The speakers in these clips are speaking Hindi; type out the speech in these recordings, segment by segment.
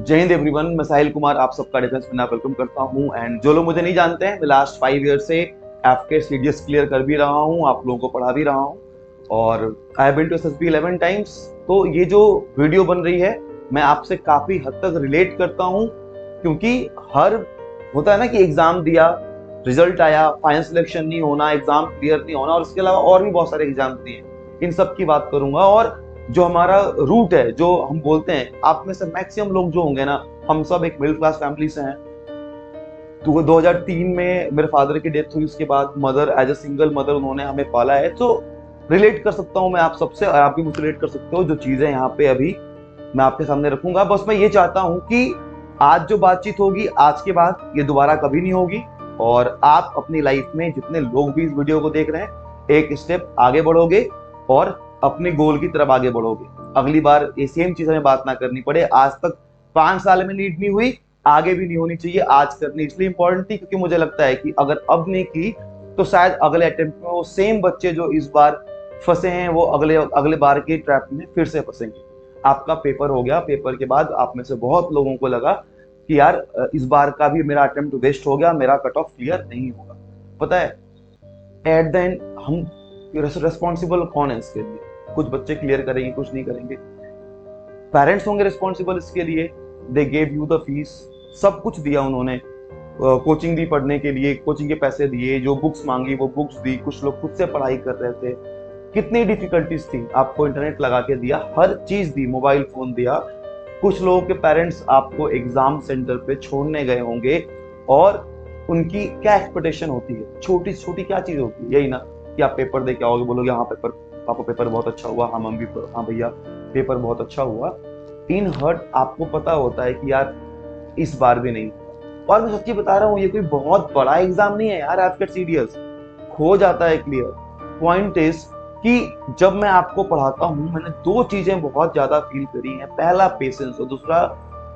जय हिंद एवरीवन, मैं साहिल कुमार आप सबका डिफेंस में वेलकम करता हूं। एंड जो लोग मुझे नहीं जानते हैं, मैं लास्ट 5 ईयर से एफके सीडीएस क्लियर कर भी रहा हूं, आप लोगों को पढ़ा भी रहा हूं और I have been to SSB 11 times. तो ये जो वीडियो बन रही है मैं आपसे काफी हद तक रिलेट करता हूं, क्योंकि हर होता है ना कि एग्जाम दिया, रिजल्ट आया, फाइनल सिलेक्शन नहीं होना, एग्जाम क्लियर नहीं होना और इसके अलावा और भी बहुत सारे एग्जाम दिए, इन सब की बात करूंगा। और जो हमारा रूट है, जो हम बोलते हैं, आप में से मैक्सिमम लोग जो होंगे ना, हम सब एक मिडिल क्लास फैमिली से हैं। तो 2003 में मेरे फादर की डेथ हुई, उसके बाद mother as a single mother उन्होंने हमें पाला है। तो रिलेट कर सकता हूं मैं आप सबसे और आप भी मुझसे रिलेट कर सकते हो। जो चीजें यहाँ पे अभी मैं आपके सामने रखूंगा, बस मैं ये चाहता हूं कि आज जो बातचीत होगी, आज के बाद ये दोबारा कभी नहीं होगी और आप अपनी लाइफ में जितने लोग भी इस वीडियो को देख रहे हैं, एक स्टेप आगे बढ़ोगे और अपने गोल की तरफ आगे बढ़ोगे। अगली बार ये सेम चीज हमें बात ना करनी पड़े। आज तक 5 साल में नीड नहीं हुई, आगे भी नहीं होनी चाहिए। आज करनी इसलिए इंपॉर्टेंट थी क्योंकि मुझे लगता है कि अगर अब नहीं की तो शायद अगले अटेम्प्ट में वो सेम बच्चे जो इस बार फंसे हैं वो अगले बार के ट्रैप में फिर से फंसेंगे। आपका पेपर हो गया, पेपर के बाद आप में से बहुत लोगों को लगा कि यार इस बार का भी मेरा अटेम्प्ट वेस्ट हो गया, मेरा कट ऑफ क्लियर नहीं होगा। पता है, एट द एंड हम रेस्पॉन्सिबल कौन है इसके लिए? कुछ बच्चे क्लियर करेंगे, कुछ नहीं करेंगे। पेरेंट्स होंगे रिस्पॉन्सिबल इसके लिए। They gave you the fees, सब कुछ दिया उन्होंने, कोचिंग दी पढ़ने के लिए, कोचिंग के पैसे दिए, जो बुक्स मांगी वो बुक्स दी, कुछ लोग खुद से पढ़ाई कर रहे थे। कितनी डिफिकल्टीज थी, आपको इंटरनेट लगा के दिया, हर चीज दी, मोबाइल फोन दिया। कुछ लोगों के पेरेंट्स आपको एग्जाम सेंटर पे छोड़ने गए होंगे और उनकी क्या एक्सपेक्टेशन होती है? छोटी छोटी क्या चीज होती है? यही ना कि आप पेपर दे के आओगे, बोलोगे हाँ पेपर, पापा पेपर बहुत अच्छा हुआ, हाँ मम्मी, हाँ भैया पेपर बहुत अच्छा हुआ। इन हर्ट आपको पता होता है कि यार इस बार भी नहीं। और मैं सच्ची बता रहा हूँ, ये कोई बहुत बड़ा एग्जाम नहीं है यार, आपका सीडीएस हो जाता है क्लियर। पॉइंट इज कि जब मैं आपको पढ़ाता हूँ, मैंने 2 चीजें बहुत ज्यादा फील करी हैं। पहला पेशेंस और दूसरा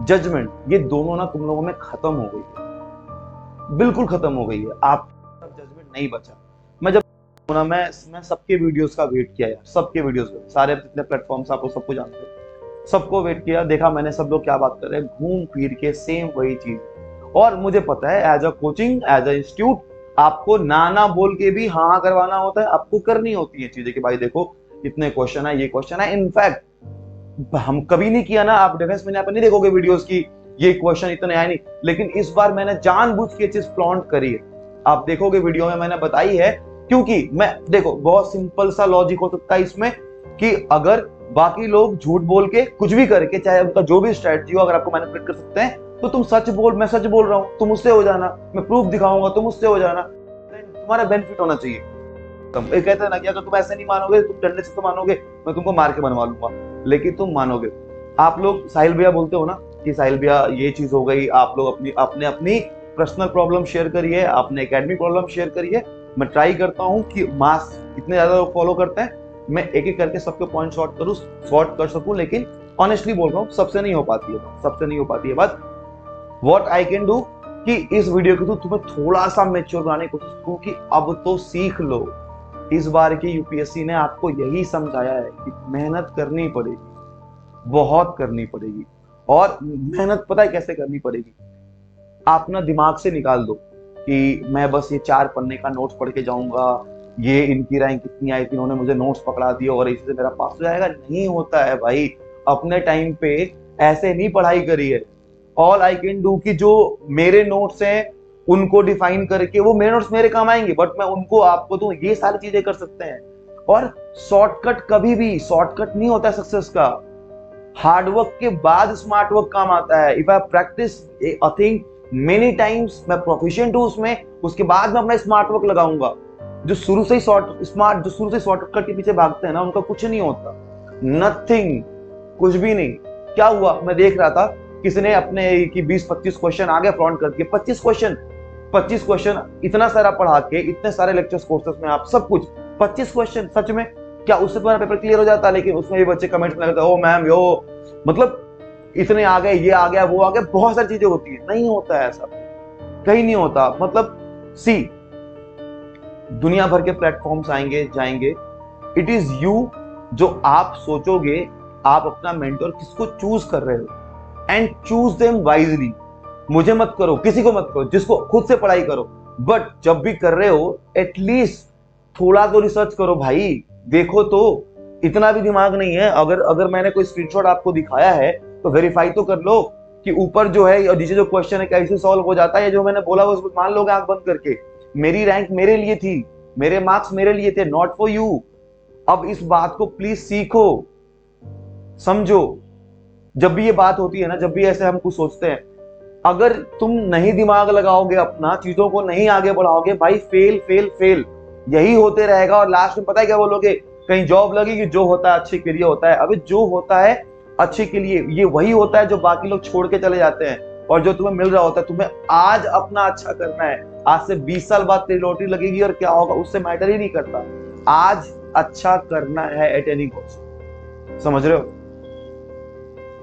जजमेंट। ये दोनों ना तुम लोगों में खत्म हो गई है, बिल्कुल खत्म हो गई है। आप जजमेंट नहीं बचा। मैं जब ना मैं सबके वीडियोस का वेट किया यार, सबके वीडियोस का, सारे जितने प्लेटफॉर्म्स आप सबको जानते हो, सबको वेट किया, देखा मैंने सब लोग क्या बात कर रहे हैं, घूम फिर के सेम वही चीज। और मुझे पता है as a coaching, as a institute, आपको ना बोल के भी हाँ करवाना होता है, आपको करनी होती है चीजें कि भाई देखो इतने क्वेश्चन है, ये क्वेश्चन है। इनफैक्ट हम कभी नहीं किया ना, आप डिफेंस में नहीं देखोगे वीडियोस की ये क्वेश्चन इतने आए नहीं, लेकिन इस बार मैंने जानबूझ के चीज फ्लॉन्ट करी है। आप देखोगे वीडियो में मैंने बताई है, क्योंकि मैं देखो बहुत सिंपल सा लॉजिक हो सकता है इसमें कि अगर बाकी लोग झूठ बोल के कुछ भी करके, चाहे उनका जो भी स्ट्रेटजी हो, अगर आपको मैनिपुलेट कर सकते हैं, तो तुम सच बोल, मैं सच बोल रहा हूं, तुम उससे हो जाना, मैं प्रूफ दिखाऊंगा, तुम उससे हो जाना, तुम्हारा बेनिफिट होना चाहिए। तुम ये कहते हैं ना कि अगर तुम ऐसे नहीं मानोगे, तुम डंडे से तो मानोगे, मैं तुमको मार के बनवा लूंगा, लेकिन तुम मानोगे। आप लोग साहिल भैया बोलते हो ना कि साहिल भैया ये चीज हो गई, आप लोग अपने अपनी पर्सनल प्रॉब्लम शेयर करिए, अपने एकेडमिक प्रॉब्लम शेयर करिए। मैं ट्राई करता हूं कि मास इतने ज्यादा लोग फॉलो करते हैं, मैं एक एक करके सबके पॉइंट शॉर्ट कर सकूं, लेकिन ऑनेस्टली बोल रहा हूं सबसे नहीं हो पाती है, सबसे नहीं हो पाती है बात। व्हाट आई कैन डू कि इस वीडियो के थ्रू तुम्हें थोड़ा सा मैच्योर बनाने की कोशिश करूं कि अब तो सीख लो। इस बार की यूपीएससी ने आपको यही समझाया है कि मेहनत करनी पड़ेगी, बहुत करनी पड़ेगी। और मेहनत पता है कैसे करनी पड़ेगी? आप ना दिमाग से निकाल दो कि मैं बस ये 4 पन्ने का नोट्स पढ़ के जाऊंगा, ये इनकी रैंक कितनी आई थी, इन्होंने मुझे नोट्स पकड़ा दिए और इसी से मेरा पास हो जाएगा। नहीं होता है भाई। अपने टाइम पे ऐसे नहीं पढ़ाई करी है। ऑल आई कैन डू कि जो मेरे नोट्स हैं उनको डिफाइन करके, वो मेरे नोट्स मेरे काम आएंगे, बट मैं उनको आपको दूं, ये सारी चीजें कर सकते हैं। और शॉर्टकट, कभी भी शॉर्टकट नहीं होता है सक्सेस का। हार्डवर्क के बाद स्मार्ट वर्क काम आता है। If I practice a thing many times, मैं प्रोफिशिएंट हूं उसमें, उसके बाद मैं अपना स्मार्ट वर्क लगाऊंगा। जो शुरू से ही शॉर्टकट के पीछे भागते हैं ना, उनका कुछ नहीं होता, नथिंग, कुछ भी नहीं। क्या हुआ, मैं देख रहा था किसी ने अपने की 20-25 क्वेश्चन आगे फ्रॉन्ट कर दिए। 25 क्वेश्चन इतना सारा पढ़ा के, इतने सारे लेक्चर्स कोर्सेस में आप सब कुछ 25 क्वेश्चन, सच में क्या उससे तुम्हारा पेपर क्लियर हो जाता? लेकिन उसमें भी बच्चे कमेंट्स में लगता है, ओ मैम यो, मतलब इतने आ गए, ये आ गया, वो आ गया, बहुत सारी चीजें होती है। नहीं होता है ऐसा, कहीं नहीं होता। मतलब सी, दुनिया भर के प्लेटफॉर्म्स आएंगे जाएंगे, इट इज यू जो आप सोचोगे आप अपना मेंटर किसको चूज कर रहे हो। And choose them wisely. मुझे मत करो, किसी को मत करो, जिसको खुद से पढ़ाई करो, बट जब भी कर रहे हो एटलीस्ट थोड़ा तो रिसर्च करो भाई। देखो तो, इतना भी दिमाग नहीं है। अगर मैंने कोई स्क्रीनशॉट आपको दिखाया है तो वेरीफाई तो कर लो कि ऊपर जो है और नीचे जो क्वेश्चन है कैसे सॉल्व हो जाता है। जो मैंने बोला वो मान लोगे आंख बंद करके। मेरी रैंक मेरे लिए थी, मेरे मार्क्स मेरे लिए थे, नॉट फॉर यू। अब इस बात को प्लीज सीखो, समझो। जब भी ये बात होती है ना, जब भी ऐसे हम कुछ सोचते हैं, अगर तुम नहीं दिमाग लगाओगे अपना, चीजों को नहीं आगे बढ़ाओगे भाई, फेल फेल फेल यही होते रहेगा। और लास्ट में पता है क्या बोलोगे? कहीं जॉब लगी कि जो होता है अच्छे के लिए होता है। अबे जो होता है अच्छे के लिए ये वही होता है जो बाकी लोग छोड़ के चले जाते हैं। और जो तुम्हें मिल रहा होता है, तुम्हें आज अपना अच्छा करना है। आज से 20 साल बाद तेरी लॉटरी लगेगी और क्या होगा उससे मैटर ही नहीं करता। आज अच्छा करना है एट एनी कॉस्ट, समझ रहे हो?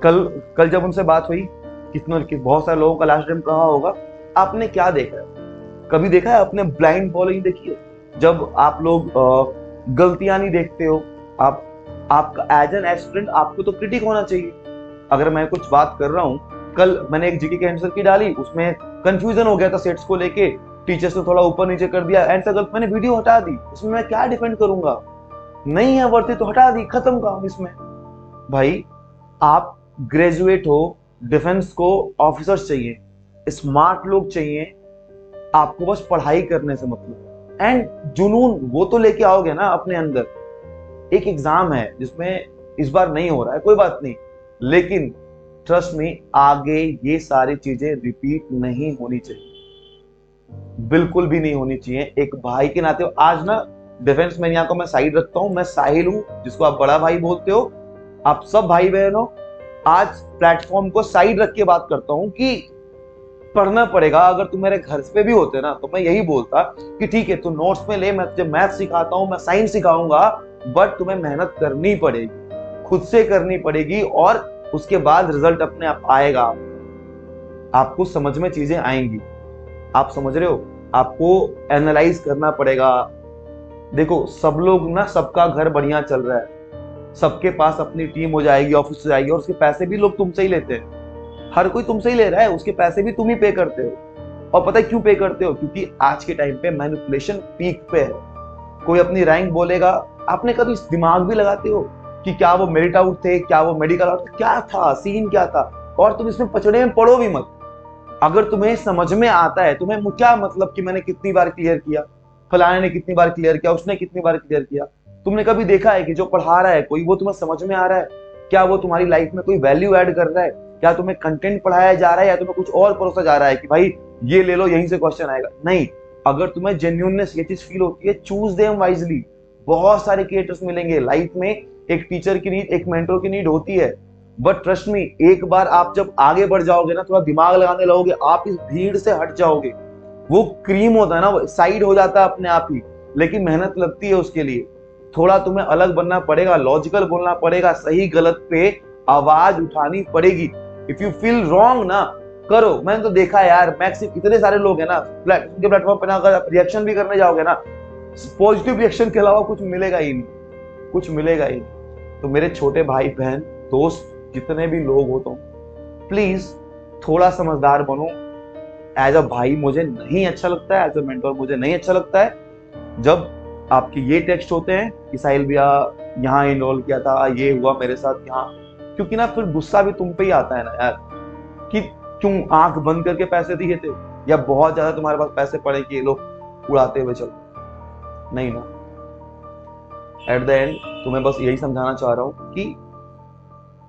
कल जब उनसे बात हुई, बहुत सारे लोगों का लास्ट टाइम कहा होगा, आपने क्या देखा है? कभी देखा है आपने ब्लाइंड फॉलोइंग देखी है? जब आप लोग गलतियां नहीं देखते हो, आपका एज एन एस्पिरेंट आपको तो क्रिटिक होना चाहिए। अगर मैं कुछ बात कर रहा हूँ, कल मैंने एक जीके के आंसर की डाली, उसमें कंफ्यूजन हो गया था सेट्स को लेके, टीचर्स ने थोड़ा ऊपर नीचे कर दिया, आंसर गलत, मैंने वीडियो हटा दी। उसमें मैं क्या डिफेंड करूंगा? नहीं है वर्ती तो हटा दी, खत्म काम इसमें। भाई आप ग्रेजुएट हो, डिफेंस को ऑफिसर्स चाहिए, स्मार्ट लोग चाहिए, आपको बस पढ़ाई करने से मतलब। एंड जुनून वो तो लेके आओगे ना अपने अंदर। एक एग्जाम है जिसमें इस बार नहीं हो रहा है, कोई बात नहीं, लेकिन ट्रस्ट में आगे ये सारी चीजें रिपीट नहीं होनी चाहिए, बिल्कुल भी नहीं होनी चाहिए। एक भाई के नाते आज ना डिफेंस में यहाँ को मैं साइड रखता हूं, मैं साहिल हूं जिसको आप बड़ा भाई बोलते हो, आप सब भाई बहन हो। आज प्लेटफॉर्म को साइड रख के बात करता हूं कि पढ़ना पड़ेगा। अगर तुम मेरे घर पे भी होते ना तो मैं यही बोलता कि ठीक है तू नोट्स में ले, मैं तुझे मैथ सिखाता हूं, मैं साइंस सिखाऊंगा, बट तुम्हें मेहनत करनी पड़ेगी, खुद से करनी पड़ेगी, और उसके बाद रिजल्ट अपने आप आएगा। आपको समझ में चीजें आएंगी, आप समझ रहे हो? आपको एनालाइज करना पड़ेगा। देखो सब लोग ना, सबका घर बढ़िया चल रहा है, सबके पास अपनी टीम हो जाएगी, ऑफिस हो जाएगी, और उसके पैसे भी लोग तुमसे ही लेते हैं। हर कोई तुमसे ही ले रहा है, उसके पैसे भी तुम ही पे करते हो। और पता है क्यों पे करते हो? क्योंकि आज के टाइम पे मैनिपुलेशन पीक पे है। कोई अपनी रैंक बोलेगा, आपने कभी दिमाग भी लगाते हो कि क्या वो मेरिट आउट थे, क्या वो मेडिकल आउट, क्या था सीन, क्या था? और तुम इसमें पचड़े में पड़ो भी मत। अगर तुम्हें समझ में आता है, तुम्हें क्या मतलब कि मैंने कितनी बार क्लियर किया, फलाने ने कितनी बार क्लियर किया, उसने कितनी बार क्लियर किया। तुमने कभी देखा है कि जो पढ़ा रहा है कोई, वो तुम्हें समझ में आ रहा है? क्या वो तुम्हारी लाइफ में कोई वैल्यू ऐड कर रहा है? क्या तुम्हें कंटेंट पढ़ाया जा रहा है या तुम्हें कुछ और परोसा जा रहा है कि भाई ये ले लो यहीं से क्वेश्चन आएगा? नहीं। अगर तुम्हें जेन्युइननेस ये चीज फील होती है, चूज देम वाइजली। बहुत सारे क्रिएटर्स मिलेंगे लाइफ में, एक टीचर की नीड, एक मेंटर की नीड होती है, बट ट्रस्ट मी, एक बार आप जब आगे बढ़ जाओगे ना, थोड़ा दिमाग लगाने लगोगे, आप इस भीड़ से हट जाओगे। वो क्रीम होता है ना, वो साइड हो जाता है अपने आप ही, लेकिन मेहनत लगती है उसके लिए। थोड़ा तुम्हें अलग बनना पड़ेगा, लॉजिकल बोलना पड़ेगा, सही गलत पे आवाज उठानी पड़ेगी। इफ यू फील रॉन्ग ना, करो। मैंने तो देखा है यार, मैक्सिमम इतने सारे लोग हैं ना प्लेटफॉर्म पे ना, अगर आप रिएक्शन भी करने जाओगे ना, पॉजिटिव रिएक्शन के अलावा कुछ मिलेगा ही नहीं, कुछ मिलेगा ही नहीं। तो मेरे छोटे भाई बहन दोस्त जितने भी लोग हो, तो प्लीज थोड़ा समझदार बनो। एज अ भाई मुझे नहीं अच्छा लगता है, एज अ मेंटर मुझे नहीं अच्छा लगता है जब आपके ये टेक्स्ट होते हैं कि साहिल भैया यहाँ इनरोल किया था, ये हुआ मेरे साथ यहाँ। क्योंकि ना फिर गुस्सा भी तुम पे ही आता है ना यार, कि क्यों आंख बंद करके पैसे दिए थे, या बहुत ज्यादा तुम्हारे पास पैसे पड़े कि ये लोग उड़ाते हुए चल। नहीं ना, एट द एंड तुम्हें बस यही समझाना चाह रहा हूं कि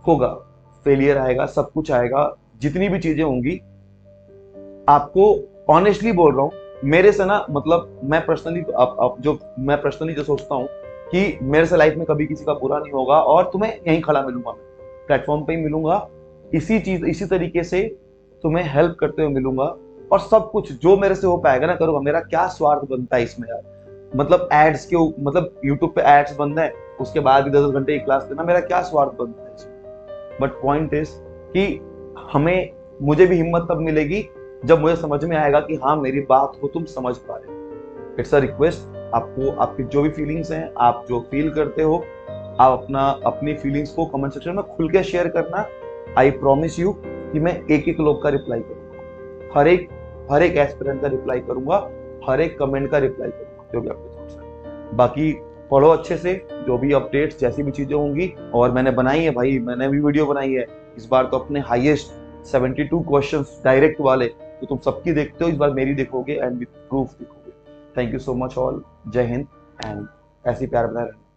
होगा, फेलियर आएगा, सब कुछ आएगा, जितनी भी चीजें होंगी। आपको ऑनेस्टली बोल रहा हूं, मेरे से ना, मतलब मैं पर्सनली जो सोचता हूं कि मेरे से लाइफ में कभी किसी का बुरा नहीं होगा, और तुम्हें यहीं खड़ा मिलूंगा, मैं प्लेटफॉर्म पे ही मिलूंगा, इसी तरीके से तुम्हें हेल्प करते हुए मिलूंगा, और सब कुछ जो मेरे से हो पाएगा ना करूंगा। मेरा क्या स्वार्थ बनता है इसमें यार? मतलब एड्स के, मतलब यूट्यूब पे एड्स बंद है, उसके बाद भी 10 घंटे की क्लास देना, मेरा क्या स्वार्थ बनता है इसमें? बट पॉइंट इज कि मुझे भी हिम्मत तब मिलेगी जब मुझे समझ में आएगा कि हाँ मेरी बात को तुम समझ पा रहे हो। इट्स अ रिक्वेस्ट, आपको आपकी जो भी फीलिंग्स हैं, आप जो फील करते हो, आप अपनी फीलिंग्स को कमेंट सेक्शन में खुल के शेयर करना। आई प्रॉमिस यू कि मैं एक एक लोग का रिप्लाई करूंगा, हर एक एस्पिरेंट का रिप्लाई करूंगा, हर एक कमेंट का रिप्लाई करूंगा, जो भी आपके थॉट्स हैं। बाकी पढ़ो अच्छे से, जो भी अपडेट्स जैसी भी चीजें होंगी। और मैंने बनाई है भाई, मैंने भी वीडियो बनाई है इस बार तो अपने हाईएस्ट 72 क्वेश्चंस डायरेक्ट वाले, तो तुम सबकी देखते हो, इस बार मेरी देखोगे एंड विद प्रूफ देखोगे। Thank you so much all, जय हिंद एंड ऐसी प्यार बनाए रहना।